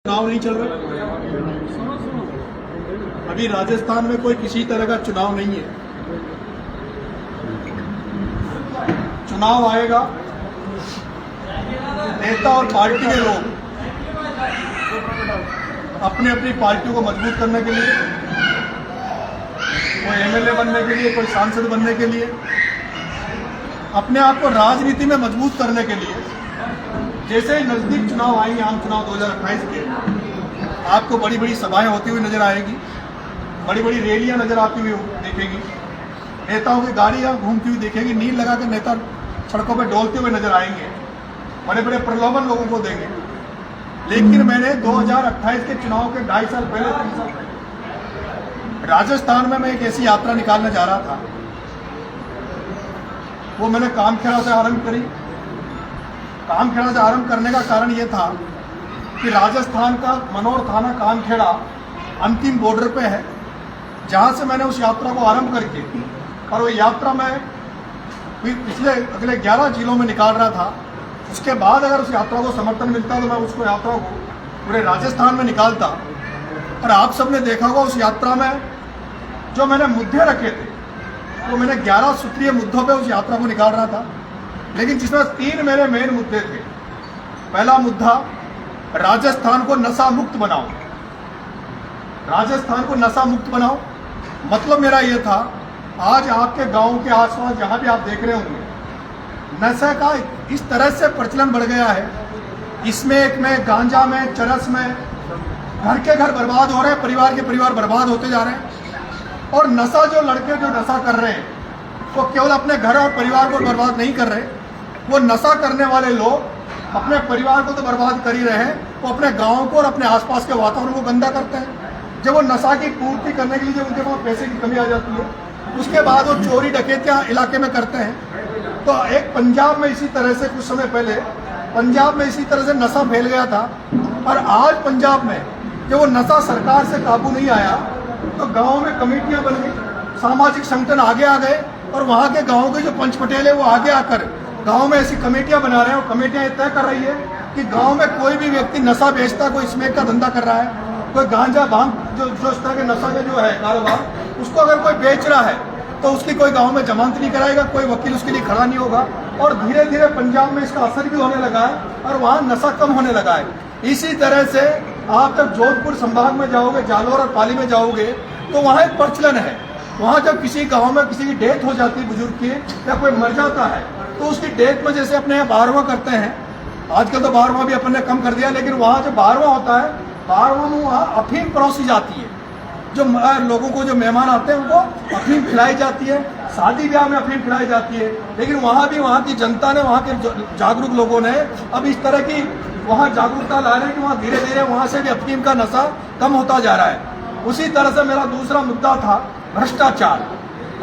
चुनाव नहीं चल रहा। अभी राजस्थान में कोई किसी तरह का चुनाव नहीं है। चुनाव आएगा, नेता और पार्टी के लोग अपनी अपनी पार्टियों को मजबूत करने के लिए, कोई एमएलए बनने के लिए, कोई सांसद बनने के लिए, अपने आप को राजनीति में मजबूत करने के लिए, जैसे ही नजदीक चुनाव आएंगे, आम चुनाव 2028 के, आपको बड़ी बड़ी सभाएं होती हुई नजर आएगी, बड़ी बड़ी रैलियां नजर आती हुई देखेगी, नेताओं की गाड़ियां घूमती हुई देखेगी, नील लगा के नेता सड़कों पर डोलते हुए नजर आएंगे, बड़े बड़े प्रलोभन लोगों को देंगे। लेकिन मैंने 2028 के चुनाव के 2.5 साल पहले, 3 साल पहले राजस्थान में मैं एक ऐसी यात्रा निकालने जा रहा था। वो मैंने कामखेड़ा से आरंभ करी। कामखेड़ा से आरंभ करने का कारण ये था कि राजस्थान का मनोर थाना कामखेड़ा अंतिम बॉर्डर पे है, जहां से मैंने उस यात्रा को आरंभ करके, और वो यात्रा मैं पिछले अगले 11 जिलों में निकाल रहा था। उसके बाद अगर उस यात्रा को समर्थन मिलता तो मैं उसको यात्रा को पूरे राजस्थान में निकालता। और आप सबने देखा होगा उस यात्रा में जो मैंने मुद्दे रखे थे, तो मैंने 11 सूत्रीय मुद्दों पे उस यात्रा को निकाल रहा था, लेकिन जिसमें 3 मेरे मेन मुद्दे थे। पहला मुद्दा, राजस्थान को नशा मुक्त बनाओ। राजस्थान को नशा मुक्त बनाओ मतलब मेरा यह था, आज आपके गांव के आसपास जहां भी आप देख रहे होंगे, नशे का इस तरह से प्रचलन बढ़ गया है, इसमें में गांजा में, चरस में, घर के घर बर्बाद हो रहे हैं, परिवार के परिवार बर्बाद होते जा रहे हैं। और नशा जो लड़के जो नशा कर रहे हैं, वो केवल अपने घर और परिवार को बर्बाद नहीं कर रहे, वो नशा करने वाले लोग अपने परिवार को तो बर्बाद कर ही रहे हैं, वो अपने गांव को और अपने आसपास के वातावरण को गंदा करते हैं। जब वो नशा की पूर्ति करने के लिए जब उनके पास पैसे की कमी आ जाती है, उसके बाद वो चोरी डकैतियां इलाके में करते हैं। तो एक पंजाब में इसी तरह से कुछ समय पहले पंजाब में इसी तरह से नशा फैल गया था, और आज पंजाब में जब वो नशा सरकार से काबू नहीं आया तो गाँव में कमेटियां बन गई, सामाजिक संगठन आगे आ गए, और वहाँ के गाँव के जो पंच पटेल है वो आगे आकर गांव में ऐसी कमेटियां बना रहे हैं। और कमेटियां ये तय कर रही है कि गांव में कोई भी व्यक्ति नशा बेचता, कोई स्मैक का धंधा कर रहा है, कोई गांजा भांग जो इस तरह के नशा का जो है कारोबार, उसको अगर कोई बेच रहा है तो उसकी कोई गांव में जमानत नहीं कराएगा, कोई वकील उसके लिए खड़ा नहीं होगा। और धीरे धीरे पंजाब में इसका असर भी होने लगा है और वहाँ नशा कम होने लगा है। इसी तरह से आप जब जोधपुर संभाग में जाओगे, जालौर और पाली में जाओगे, तो वहाँ एक प्रचलन है। वहाँ जब किसी गाँव में किसी की डेथ हो जाती है, बुजुर्ग की, या कोई मर जाता है, तो उसकी डेथ में जैसे अपने यहाँ 12वां करते हैं, आजकल तो 12वां भी अपन ने कम कर दिया, लेकिन वहाँ जो 12वां होता है, 12वां में वहाँ अफीम परोसी जाती है। जो लोगों को, जो मेहमान आते हैं, उनको अफीम खिलाई जाती है, शादी ब्याह में अफीम खिलाई जाती है। लेकिन वहाँ भी वहाँ की जनता ने, वहाँ के जागरूक लोगों ने अब इस तरह की वहाँ जागरूकता ला रहे हैं कि वहाँ धीरे धीरे वहाँ से भी अफीम का नशा कम होता जा रहा है। उसी तरह से मेरा दूसरा मुद्दा था भ्रष्टाचार।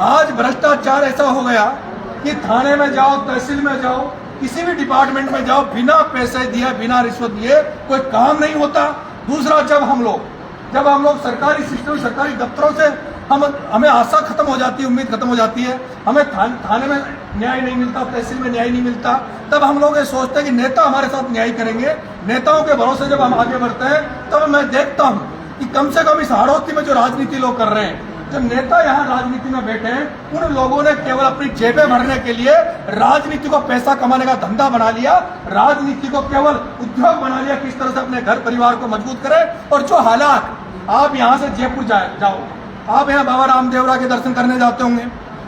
आज भ्रष्टाचार ऐसा हो गया कि थाने में जाओ, तहसील में जाओ, किसी भी डिपार्टमेंट में जाओ, बिना पैसे दिए, बिना रिश्वत दिए कोई काम नहीं होता। दूसरा, जब हम लोग सरकारी सिस्टम, सरकारी दफ्तरों से हमें आशा खत्म हो जाती है, उम्मीद खत्म हो जाती है, हमें थाने में न्याय नहीं मिलता, तहसील में न्याय नहीं मिलता, तब हम लोग ये सोचते हैं कि नेता हमारे साथ न्याय करेंगे। नेताओं के भरोसे जब हम आगे बढ़ते हैं, तब मैं देखता हूँ कि कम से कम इस हाड़ौती में जो राजनीति लोग कर रहे हैं, जो नेता यहाँ राजनीति में बैठे हैं, उन लोगों ने केवल अपनी जेबें भरने के लिए राजनीति को पैसा कमाने का धंधा बना लिया, राजनीति को केवल उद्योग बना लिया, किस तरह से अपने घर परिवार को मजबूत करें। और जो हालात, आप यहाँ से जयपुर जाओ, आप यहाँ बाबा रामदेवरा के दर्शन करने जाते होंगे,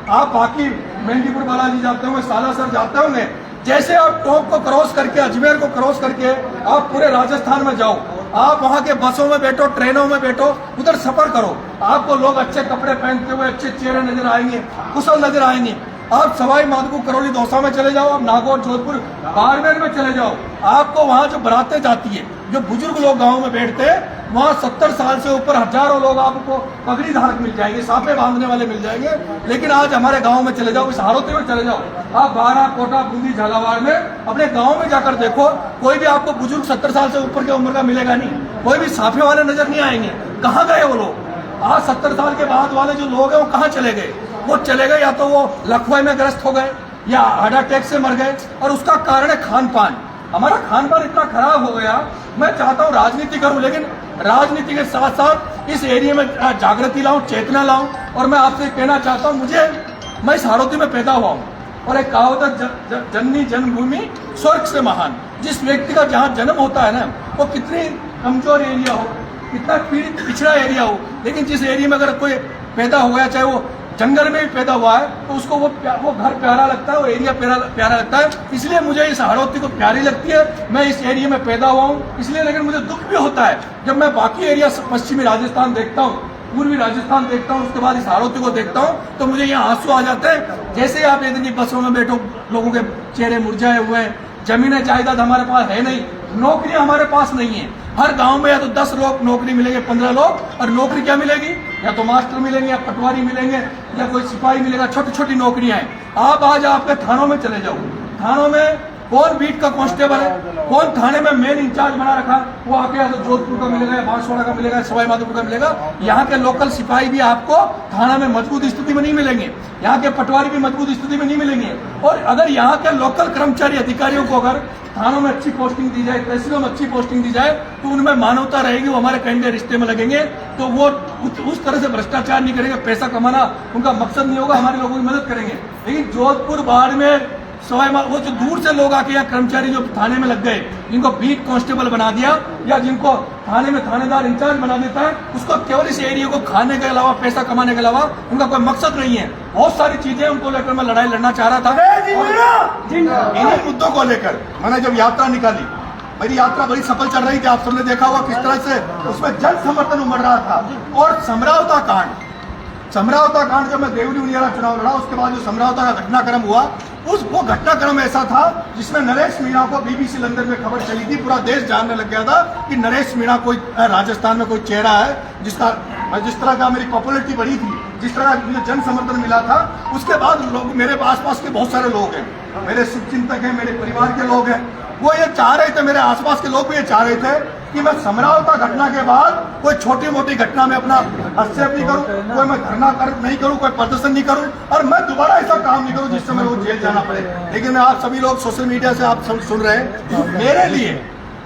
आप बाकी मेहंदीपुर बालाजी जाते होंगे, सालासर जाते होंगे, जैसे आप टोंक को क्रॉस करके, अजमेर को क्रॉस करके आप पूरे राजस्थान में जाओ, आप वहाँ के बसों में बैठो, ट्रेनों में बैठो, उधर सफर करो, आपको लोग अच्छे कपड़े पहनते हुए, अच्छे चेहरे नजर आएंगे, कुशल नजर आएंगे। आप सवाई माधोपुर, करौली, दौसा में चले जाओ, आप नागौर, जोधपुर, बाड़मेर में चले जाओ, आपको वहाँ जो बरातें जाती है, जो बुजुर्ग लोग गाँव में बैठते हैं, वहाँ 70 साल से ऊपर हजारों लोग आपको पगड़ी धारक मिल जाएंगे, साफे बांधने वाले मिल जाएंगे। लेकिन आज हमारे गांव में चले जाओ, इस हाड़ौती में चले जाओ, आप बारा, कोटा, बूंदी, झालावाड़ में अपने गांव में जाकर देखो, कोई भी आपको बुजुर्ग 70 साल से ऊपर की उम्र का मिलेगा नहीं, कोई भी साफे वाले नजर नहीं आएंगे। कहाँ गए वो लोग? आज 70 साल के बाद वाले जो लोग हैं वो कहाँ चले गए? वो चले गए, या तो वो लकवे में ग्रस्त हो गए, या हार्ट अटैक से मर गए। और उसका कारण है खान पान। हमारा खान पान इतना खराब हो गया। मैं चाहता हूँ राजनीति करूँ, लेकिन राजनीति के साथ साथ इस एरिया में जागृति लाऊं, चेतना लाऊं। और मैं आपसे कहना चाहता हूँ, मैं इस हाड़ौती में पैदा हुआ हूँ और एक कहावत है, जननी जन्मभूमि स्वर्ग से महान। जिस व्यक्ति का जहाँ जन्म होता है ना, वो कितनी कमजोर एरिया हो, कितना पीड़ित पिछड़ा एरिया हो, लेकिन जिस एरिया में अगर कोई पैदा हो गया, चाहे वो जंगल में भी पैदा हुआ है, तो उसको वो घर प्यारा लगता है, वो एरिया प्यारा लगता है। इसलिए मुझे इस हाड़ौती को प्यारी लगती है। मैं इस एरिया में पैदा हुआ हूँ इसलिए, लेकिन मुझे दुख भी होता है जब मैं बाकी एरिया पश्चिमी राजस्थान देखता हूँ, पूर्वी राजस्थान देखता हूँ, उसके बाद इस हाड़ौती को देखता हूँ, तो मुझे यहाँ आंसू आ जाते हैं। जैसे आप इतनी बसों में बैठो, लोगों के चेहरे मुरझाए हुए हैं, जमीनें जायदाद हमारे पास है नहीं, नौकरियां हमारे पास नहीं है। हर गांव में या तो 10 लोग नौकरी मिलेंगे, 15 लोग, और नौकरी क्या मिलेगी, या तो मास्टर मिलेंगे, या पटवारी मिलेंगे, या कोई सिपाही मिलेगा। छोटी छोटी नौकरियां हैं। आप आज आपके थानों में चले जाओ, थानों में कौन बीट का कांस्टेबल है, कौन थाने में मेन इंचार्ज बना रखा, वो आके या तो जोधपुर का मिलेगा, या बांसवाड़ा का मिलेगा, सवाई माधोपुर का मिलेगा। यहाँ के लोकल सिपाही भी आपको थाना में मजबूत स्थिति में नहीं मिलेंगे, यहाँ के पटवारी भी मजबूत स्थिति में नहीं मिलेंगे। और अगर यहाँ के लोकल कर्मचारी अधिकारियों को अगर थानों में अच्छी पोस्टिंग दी जाए, तहसीलों में अच्छी पोस्टिंग दी जाए, तो उनमें मानवता रहेगी, वो हमारे कहीं रिश्ते में लगेंगे, तो वो उस तरह से भ्रष्टाचार नहीं करेंगे, पैसा कमाना उनका मकसद नहीं होगा, हमारे लोगों की मदद करेंगे। लेकिन जोधपुर बाड़मेर वो जो दूर से लोग आके यहाँ कर्मचारी जो थाने में लग गए, जिनको बीट कांस्टेबल बना दिया या जिनको थाने में थानेदार इंचार्ज बना देता है, उसको केवल इस एरिया को खाने के अलावा, पैसा कमाने के अलावा उनका कोई मकसद नहीं है। बहुत सारी चीजें उनको लेकर मैं लड़ाई लड़ना चाह रहा था। इन्हीं मुद्दों को लेकर मैंने जब यात्रा निकाली, मेरी यात्रा बड़ी सफल चल रही थी। आप सबने देखा हुआ किस तरह से उसमें जन समर्थन उमड़ रहा था। और समरावता कांड जब मैं देवरी उनियारा चुनाव लड़ा, उसके बाद जो समरावता का घटनाक्रम हुआ, वो घटनाक्रम ऐसा था जिसमें नरेश मीणा को बीबीसी लंदन में खबर चली थी, पूरा देश जानने लग गया था कि नरेश मीणा कोई राजस्थान में कोई चेहरा है जिस तरह का मेरी पॉपुलरिटी बढ़ी थी, जिस तरह का मुझे जन समर्थन मिला था। उसके बाद लोग, मेरे आसपास के बहुत सारे लोग हैं, मेरे शुभचिंतक हैं, मेरे परिवार के लोग हैं, वो ये चाह रहे थे, मेरे आसपास के लोग भी ये चाह रहे थे कि मैं समरावता घटना के बाद कोई छोटी मोटी घटना में अपना हस्तक्षेप नहीं करूं, कोई मैं धरना नहीं करूं, कोई प्रदर्शन नहीं करूं, और मैं दोबारा ऐसा काम नहीं करूं जिससे मेरे को जेल जाना पड़े। लेकिन आप सभी लोग सोशल मीडिया से आप सब सुन रहे हैं, मेरे लिए,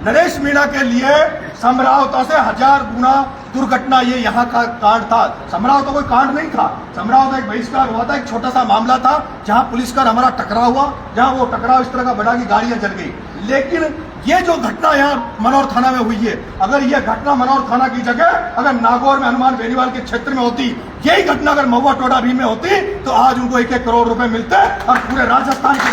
नरेश मीणा के लिए समरावता से 1000 गुना दुर्घटना ये यहाँ का कांड था। समरावता कोई कांड नहीं था, समरावता एक बहिष्कार हुआ था, एक छोटा सा मामला था जहाँ पुलिस का हमारा टकराव हुआ, जहाँ वो टकराव इस तरह का बढ़ा कि गाड़ियां जल गई। लेकिन ये जो घटना यहाँ मनौर थाना में हुई है, अगर ये घटना मनौर थाना की जगह अगर नागौर में हनुमान बेनीवाल के क्षेत्र में होती, यही घटना अगर महुआ टोडा भी में होती, तो आज उनको 1-1 करोड़ रुपए मिलते और पूरे राजस्थान की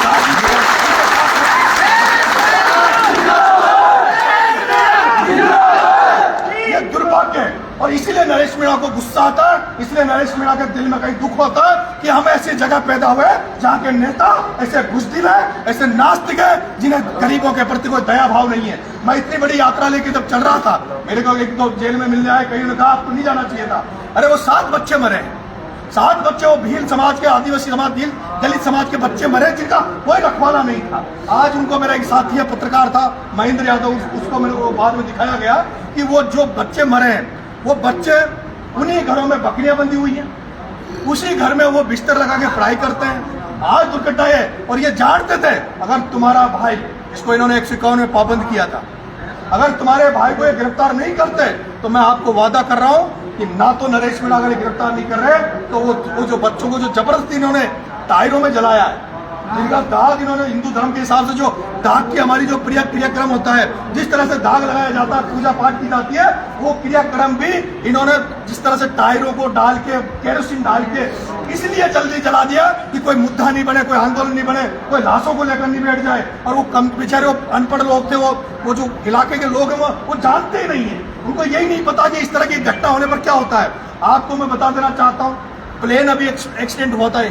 दुर्भाग्य है। और इसीलिए नरेश मीणा को गुस्सा आता है, इसलिए नरेश मीणा के दिल में कहीं दुख होता है कि हम ऐसी जगह पैदा हुए जहाँ के नेता ऐसे बुज़दिल है, ऐसे नास्तिक है, जिन्हें गरीबों के प्रति कोई दया भाव नहीं है। मैं इतनी बड़ी यात्रा लेके जब चल रहा था, मेरे को एक तो जेल में मिलने आए, कहीं ने कहा आपको नहीं जाना चाहिए था। अरे वो 7 बच्चे मरे, 7 बच्चे, वो भील समाज के, आदिवासी समाज, दलित समाज के बच्चे मरे, जिनका कोई रखवाला नहीं था। आज उनको, मेरा एक साथी है, पत्रकार था महेंद्र यादव, उसको मेरे को बाद में दिखाया गया कि वो जो बच्चे मरे हैं, वो बच्चे उन्हीं घरों में बकरियां बंधी हुई हैं, उसी घर में वो बिस्तर लगा के पढ़ाई करते हैं। आज दुर्घटना है, और ये जानते थे अगर तुम्हारा भाई, इसको इन्होंने 151 में पाबंद किया था, अगर तुम्हारे भाई को ये गिरफ्तार नहीं करते, तो मैं आपको वादा कर रहा हूं कि ना तो नरेश मीणा अगर गिरफ्तार नहीं कर रहे, तो वो जो बच्चों को जो जबरदस्ती इन्होंने टायरों में जलाया है, जिनका दाग इन्होंने हिंदू धर्म के हिसाब से जो दाग की हमारी जो क्रियाक्रम होता है, जिस तरह से दाग लगाया जाता है, पूजा पाठ की जाती है, वो क्रियाक्रम भी इन्होंने जिस तरह से टायरों को डाल के, केरोसिन डाल के, इसलिए जल्दी जला दिया कि कोई मुद्दा नहीं बने, कोई आंदोलन नहीं बने, कोई लाशों को लेकर नहीं बैठ जाए। और वो बेचारे वो अनपढ़ लोग थे, वो जो इलाके के लोग हैं, वो जानते ही नहीं है, उनको यही नहीं पता कि इस तरह की घटना होने पर क्या होता है। आपको मैं बता देना चाहता हूँ, प्लेन अभी एक्सीडेंट हुआ था,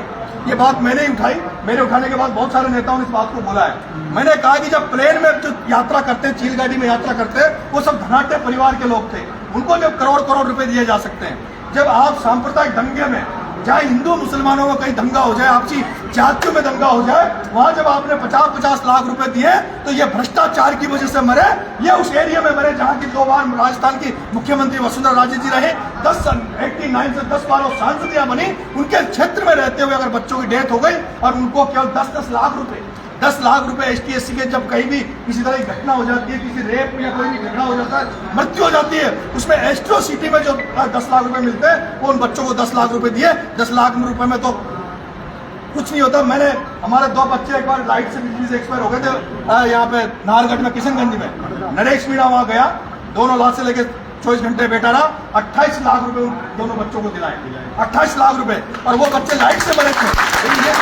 ये बात मैंने ही उठाई, मेरे उठाने के बाद बहुत सारे नेताओं ने इस बात को बोला है। मैंने कहा कि जब प्लेन में जो यात्रा करते हैं, चील गाड़ी में यात्रा करते हैं, वो सब धनाढ्य परिवार के लोग थे, उनको जब करोड़ रुपए दिए जा सकते हैं। जब आप सांप्रदायिक दंगे में, चाहे हिंदू मुसलमानों में कहीं दंगा हो जाए, आपसी जातियों में दंगा हो जाए, वहां जब आपने 50-50 लाख रुपए दिए, तो ये भ्रष्टाचार की वजह से मरे, ये उस एरिया में मरे जहां की 2 बार राजस्थान की मुख्यमंत्री वसुंधरा राजे जी रहे, 89 से 10 बार सांसदियां बनी, उनके क्षेत्र में रहते हुए अगर बच्चों की डेथ हो गई और उनको केवल 10-10 लाख रुपए 10 लाख रुपए ST/SC के जब कहीं भी किसी तरह की घटना हो जाती है, किसी रेप या कोई भी झगड़ा हो जाता है, मृत्यु हो जाती है, उसमें एट्रोसिटी में जो 10 लाख रुपए मिलते हैं वो उन बच्चों को 10 लाख रुपए दिए। 10 लाख रुपए में तो कुछ नहीं होता। मैंने हमारे 2 बच्चे एक बार लाइट से बिजली से एक्सपायर हो गए थे यहाँ पे नाहरगढ़ में, किशनगंज में। नरेश मीणा वहाँ गया, दोनों लाख से लेके 24 घंटे बैठा रहा, 28 लाख रुपए उन दोनों बच्चों को दिलाए, 28 लाख रुपए। और वो बच्चे लाइट से बने थे, ये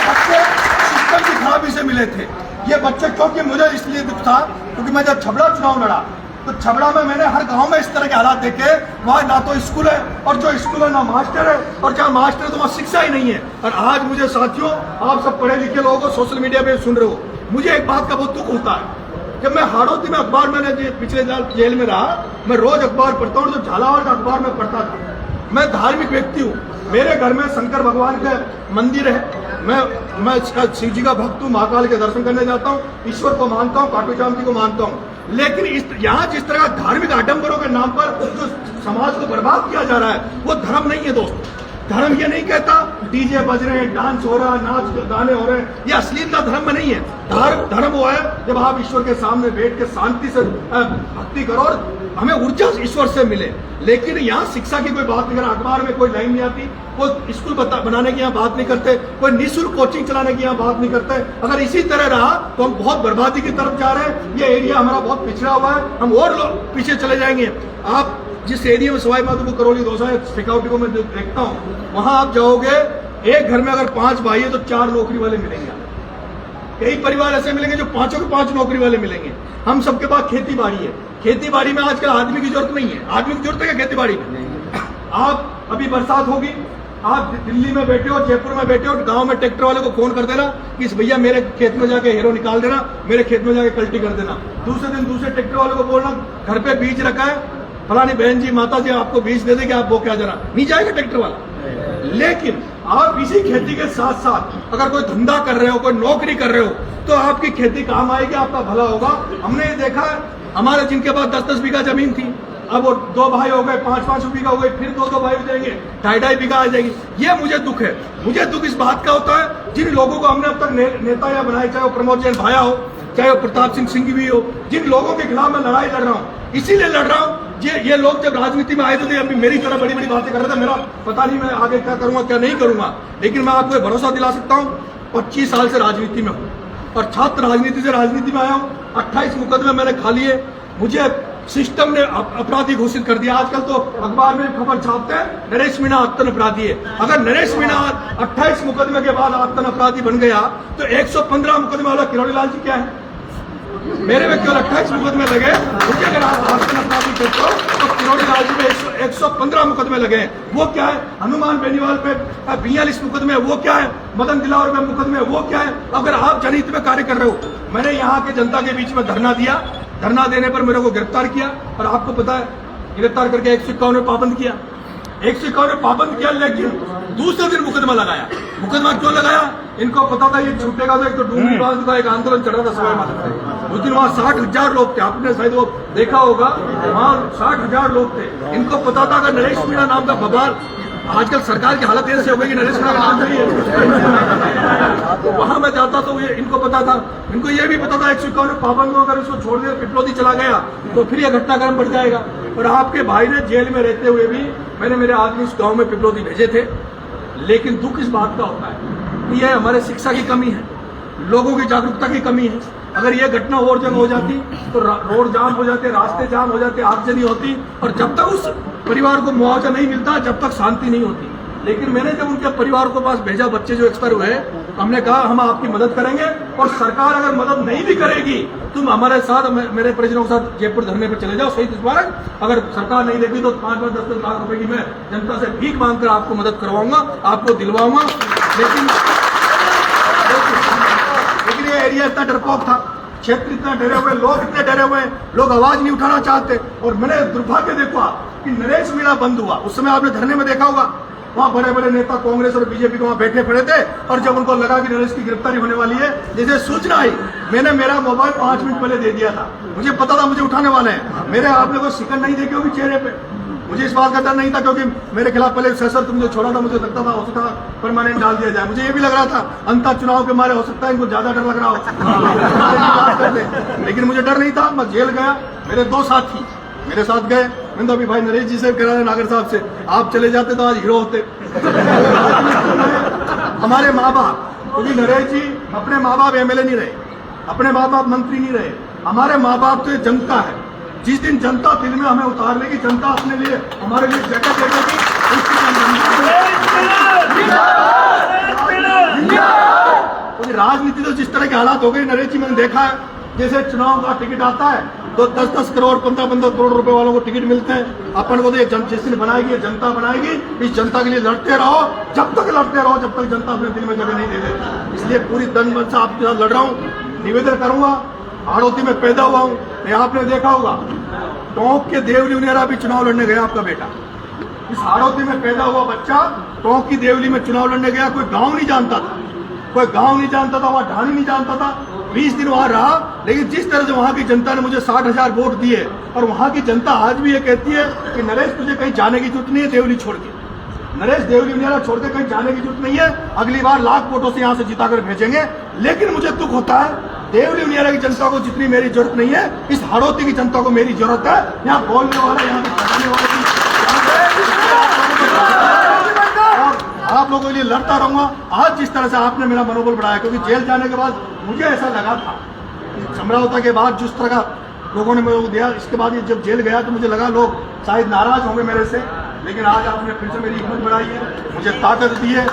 बच्चे सिस्टम की खराबी से मिले थे। ये बच्चे क्योंकि मुझे इसलिए दुख था क्योंकि मैं जब छबड़ा चुनाव लड़ा तो छबड़ा में मैंने हर गांव में इस तरह के हालात देखे। वहाँ ना तो स्कूल है, और जो स्कूल है ना मास्टर है, और जहाँ मास्टर है तो वहाँ शिक्षा ही नहीं है। और आज मुझे साथियों, आप सब पढ़े लिखे लोगों को सोशल मीडिया पे सुन रहे हो, मुझे एक बात का बहुत दुख होता है। जब मैं हाड़ौती में अखबार, मैंने पिछले साल जेल में रहा, मैं रोज अखबार पढ़ता हूँ, जो झालावाड़ का अखबार में पढ़ता था। मैं धार्मिक व्यक्ति हूँ, मेरे घर में शंकर भगवान का मंदिर है, मैं शिव जी का भक्त हूँ, महाकाल के दर्शन करने जाता हूँ, ईश्वर को मानता हूँ, खाटू श्याम जी को मानता हूँ। लेकिन यहाँ जिस तरह धार्मिक आडंबरों के नाम पर जो समाज को बर्बाद किया जा रहा है, वो धर्म नहीं है दोस्त। धर्म ये नहीं कहता डीजे बज रहे हैं, डांस हो रहा है, नाच गाने हो रहे हैं, ये अश्लीलता धर्म नहीं है। धर्म वो है जब आप ईश्वर के सामने बैठ के शांति से भक्ति करो और हमें ऊर्जा ईश्वर से मिले। लेकिन यहाँ शिक्षा की कोई बात नहीं कर, अखबार में कोई लाइन नहीं आती, कोई स्कूल बनाने की यहाँ बात नहीं करते, कोई निःशुल्क कोचिंग चलाने की यहाँ बात नहीं करते। अगर इसी तरह रहा तो हम बहुत बर्बादी की तरफ जा रहे हैं। ये एरिया हमारा बहुत पिछड़ा हुआ है, हम और पीछे चले जाएंगे। आप जिस एरिया में सवाई माधोपुर, करौली, दौसा, सिक्योरिटी को मैं देखता हूँ, वहां आप जाओगे, एक घर में अगर 5 भाई है तो 4 नौकरी वाले मिलेंगे। कई परिवार ऐसे मिलेंगे जो 5 के 5 नौकरी वाले मिलेंगे। हम सबके पास खेती बाड़ी है, खेती बाड़ी में आजकल आदमी की जरूरत नहीं है। आदमी की जरूरत है क्या खेती बाड़ी में? आप अभी बरसात होगी, आप दिल्ली में बैठे हो, जयपुर में बैठे हो, गांव में ट्रैक्टर वाले को फोन कर देना कि भैया मेरे खेत में जाके हीरो निकाल देना, मेरे खेत में जाके कल्टी कर देना। दूसरे दिन दूसरे ट्रैक्टर वाले को बोलना घर पे बीज रखा है, फलानी बहन जी, माता जी आपको बीज दे देंगे, आप वो क्या जरा नहीं जाएगा ट्रैक्टर वाला। लेकिन आप इसी खेती के साथ साथ अगर कोई धंधा कर रहे हो, कोई नौकरी कर रहे हो, तो आपकी खेती काम आएगी, आपका भला होगा। हमने ये देखा है, हमारे जिनके पास 10-10 बीघा जमीन थी, अब वो 2 भाई हो गए, 5-5 बीघा हो गए, फिर 2-2 भाई हो जाएंगे, 2.5 बीघा आ जाएगी। ये मुझे दुख है। मुझे दुख इस बात का होता है, जिन लोगों को हमने अब तक नेता या बनाए, चाहे वो प्रमोद जैन भाया हो, चाहे वो प्रताप सिंह भी हो, जिन लोगों के खिलाफ मैं लड़ाई लड़ रहा हूँ, इसीलिए लड़ रहा हूँ। ये लोग जब राजनीति में आए थे अभी मेरी तरह बड़ी बड़ी बातें कर रहे थे, मेरा पता नहीं मैं आगे क्या करूंगा क्या नहीं करूंगा। लेकिन मैं आपको भरोसा दिला सकता हूँ, 25 साल से राजनीति में हूँ और छात्र राजनीति से राजनीति में आया हूँ। 28 मुकदमे मैंने खा लिए, मुझे सिस्टम ने अपराधी घोषित कर दिया। आजकल तो अखबार में खबर छापते हैं नरेश मीणा आत्तन अपराधी है। अगर नरेश मीणा 28 मुकदमे के बाद आत्तन अपराधी बन गया तो 115 मुकदमे वाला किरोड़ी लाल जी क्या है? मेरे में केवल 28 मुकदमे लगे, मुझे अगर आप आत्तन अपराधी कहते हो तो किरोड़ी लाल जी में 115 मुकदमे लगे। वो क्या है? हनुमान बेनीवाल पे 42 मुकदमे, वो क्या है? मदन दिलावर पे मुकदमे, वो क्या है? अगर आप जनहित में कार्य कर रहे हो, मैंने यहाँ के जनता के बीच में धरना दिया, धरना देने पर मेरे को गिरफ्तार किया और आपको पता है गिरफ्तार करके 151 में पाबंद किया, 151 में पाबंद किया। लेकिन दूसरे दिन मुकदमा लगाया। मुकदमा क्यों लगाया? इनको पता था ये छूटेगा तो एक तो डूंगरी बांध का एक आंदोलन चल रहा था सवाई माधोपुर। उस दिन वहाँ 60,000 लोग थे, आपने शायद वो देखा होगा, वहाँ 60,000 लोग थे। इनको पता था अगर नरेश मीणा नाम का बवाल, आजकल सरकार की हालत ऐसे हो गई कि नरेश मीणा का नाम नहीं है, तो वहां मैं जाता तो ये इनको पता था, इनको ये भी पता था 151 में पाबंद को अगर उसको छोड़ दिया, पिपलोदी चला गया तो फिर ये घटनाक्रम बढ़ जाएगा। और आपके भाई ने जेल में रहते हुए भी मैंने मेरे आदमी उस गांव में पिपलोदी भेजे थे। लेकिन दुख इस बात का होता है कि यह हमारे शिक्षा की कमी है, लोगों की जागरूकता की कमी है। अगर ये घटना और जगह हो जाती तो रोड जाम हो जाते, रास्ते जाम हो जाते, आगजनी होती, और जब तक उस परिवार को मुआवजा नहीं मिलता जब तक शांति नहीं होती। लेकिन मैंने जब उनके परिवार को पास भेजा, बच्चे जो एक्सपायर हुए, हमने कहा हम आपकी मदद करेंगे, और सरकार अगर मदद नहीं भी करेगी तुम हमारे साथ, मेरे परिजनों के साथ जयपुर धरने पर चले जाओ, शहीद स्मारक। अगर सरकार नहीं देगी तो 5-5, 10-10 लाख रुपए की मैं जनता से भीख मांगकर आपको मदद करवाऊंगा, आपको दिलवाऊंगा। लेकिन ये एरिया इतना डरपोक था, क्षेत्र इतना डरे हुए, लोग इतने डरे हुए, लोग आवाज नहीं उठाना चाहते। और मैंने दुर्भाग्य देखा कि नरेश मीणा बंद हुआ, उस समय आपने धरने में देखा होगा, वहाँ बड़े बड़े नेता कांग्रेस और बीजेपी को वहाँ बैठे पड़े थे। और जब उनको लगा कि नरेश की गिरफ्तारी होने वाली है, जैसे सूचना आई, मैंने मेरा मोबाइल 5 मिनट पहले दे दिया था। मुझे पता था मुझे उठाने वाले हैं। मेरे आपने कोई शिकन नहीं देखी होगी चेहरे पे, मुझे इस बात का डर नहीं था, क्योंकि मेरे खिलाफ पहले सेशन तुमने छोड़ा था, मुझे लगता था हो सकता परमानेंट डाल दिया जाए। मुझे ये भी लग रहा था अंतर चुनाव के मारे हो सकता है इनको ज्यादा डर लग रहा हो लेकिन मुझे डर नहीं था। मैं जेल गया, मेरे 2 साथी मेरे साथ गए। मैंने तो अभी भाई नरेश जी से कह रहा नागर साहब से, आप चले जाते तो आज हीरो होते। हमारे माँ बाप, क्योंकि नरेश जी अपने माँ बाप एमएलए नहीं रहे, अपने माँ बाप मंत्री नहीं रहे, हमारे माँ बाप तो जनता है। जिस दिन जनता दिल में हमें उतार लेगी, जनता अपने लिए हमारे लिए जगह दे देगी, राजनीति तो जिस तरह के हालात हो गए नरेश जी, मैंने देखा है। जैसे चुनाव का टिकट आता है तो 10-10 करोड़ 15-15 करोड़ रुपए वालों को टिकट मिलते हैं। अपन को तो ये जिस दिन बनाएगी जनता बनाएगी, इस जनता के लिए लड़ते रहो, जब तक लड़ते रहो जब तक जनता अपने दिल में जगह नहीं दे देती। इसलिए पूरी दम बल से आपके साथ लड़ रहा हूँ। निवेदन करूंगा, हाड़ौती में पैदा हुआ हूँ, आपने देखा होगा टोंक के देवली उनियारा भी चुनाव लड़ने गया आपका बेटा। इस हाड़ौती में पैदा हुआ बच्चा टोंक की देवली में चुनाव लड़ने गया। कोई गांव नहीं जानता था, कोई गांव नहीं जानता था, वहां ढाणी नहीं जानता था। 20 दिन वहां रहा, लेकिन जिस तरह से वहां की जनता ने मुझे 60,000 वोट दिए, और वहां की जनता आज भी ये कहती है कि नरेश तुझे कहीं जाने की जरूरत नहीं है देवली छोड़ के, नरेश देवली उनियारा छोड़ के कहीं जाने की जरूरत नहीं है, अगली बार लाख वोटों से यहाँ से जिताकर भेजेंगे। लेकिन मुझे दुख होता है, देवली उनियारा की जनता को जितनी मेरी जरूरत नहीं है, इस हाड़ौती की जनता को मेरी जरूरत है। यहाँ बोलने वाले, यहाँ पे बताने वाले, आप लोगों के लिए लड़ता रहूंगा। आज जिस तरह से आपने मेरा मनोबल बढ़ाया, क्योंकि जेल जाने के बाद मुझे ऐसा लगा था कि समझौता के बाद जिस तरह का लोगों ने मेरे को दिया, इसके बाद जब जेल गया तो मुझे लगा लोग शायद नाराज होंगे मेरे से, लेकिन आज आपने फिर से मेरी हिम्मत बढ़ाई है, मुझे ताकत दी है।